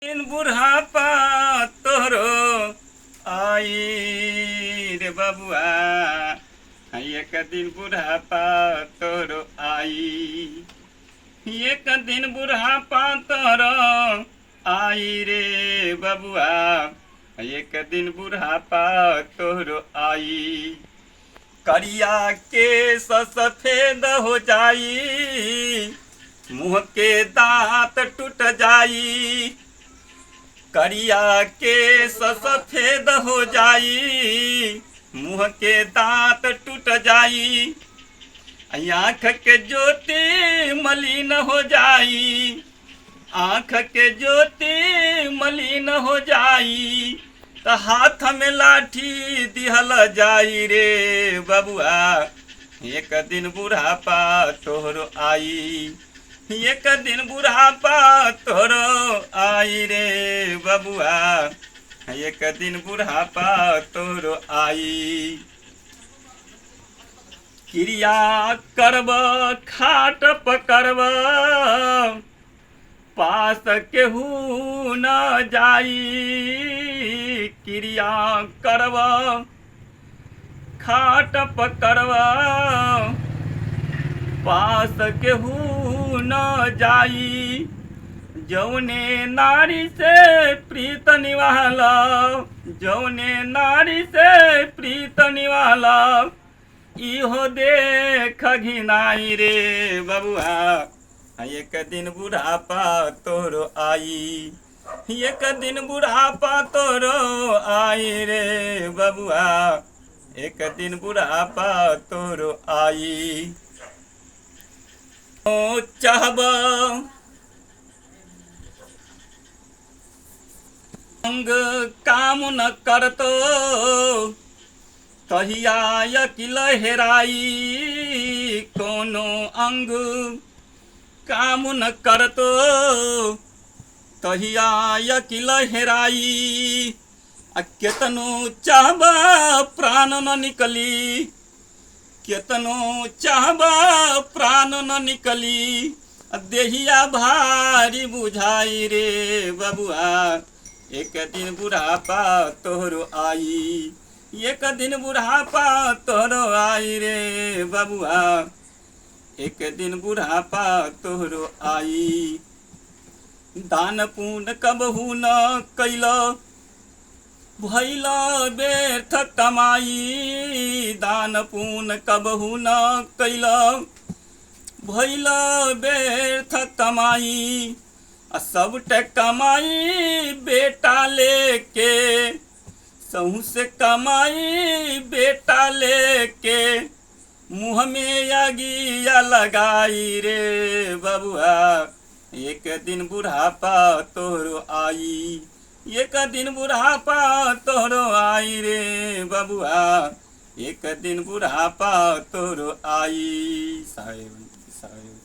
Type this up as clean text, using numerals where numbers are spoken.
दिन बुढ़ापा तोरो आई रे बबुआ। एक दिन बुढ़ापा तोरो आई। एक दिन बुढ़ापा तोरो आई रे बबुआ। एक दिन बुढ़ापा तोरो आई। करिया केस सफेद हो जाई, मुँह के दांत टूट जाई। करिया केस सफेद हो जाई, मुँह के दांत टूट जाई। आँख के ज्योति मलिन हो जाई, आँख के ज्योति मलिन हो जाई। तो हाथ में लाठी दिहल जाई रे बबुआ। एक दिन बुढ़ापा तोहरो आई। एक दिन बुढ़ापा तोहरो आई रे बबुआ। एक दिन बुढ़ापा तोहरो आई। क्रिया करब खाट पकड़ब, पास केहू न जाई। क्रिया करब खाट पकड़ब, पास केहू न जाई। जौने नारी से प्रीत निवाला, जौने नारी से प्रीत निवाला। इहो देख घिनाई रे बबुआ। एक दिन बुढ़ापा तोरो आई। एक दिन बुढ़ापा तोरो आई रे बबुआ। एक दिन बुढ़ापा तोरो आई। ओ चाहब अंग काम न करतो, तहिया अकिल हेराई। कोनो अंग काम न करतो, तहिया अकिल हेराई। केतनो चाहबा प्राण न निकली, केतनो चाहबा प्राण न निकली। देहिया भारी बुझाई रे बबुआ। एक दिन बुढ़ापा तोहरो आई। एक दिन बुढ़ापा तोहरो आई रे बबुआ। एक दिन बुढ़ापा तोहरो आई। दान पुण्य कबहू न कैल, भइल व्यर्थ कमाई। दान पुण्य कबहू न कैल, भइल व्यर्थ कमाई। सबटे कमाई बेटा लेके, सहू से कमाई बेटा लेके। मुँह में आगिया लगाई रे बबुआ। एक दिन बुढ़ापा तोहरो आई। एक दिन बुढ़ापा तोहरो आई रे बबुआ। एक दिन बुढ़ापा तोहरो आई। साहेब साहेब।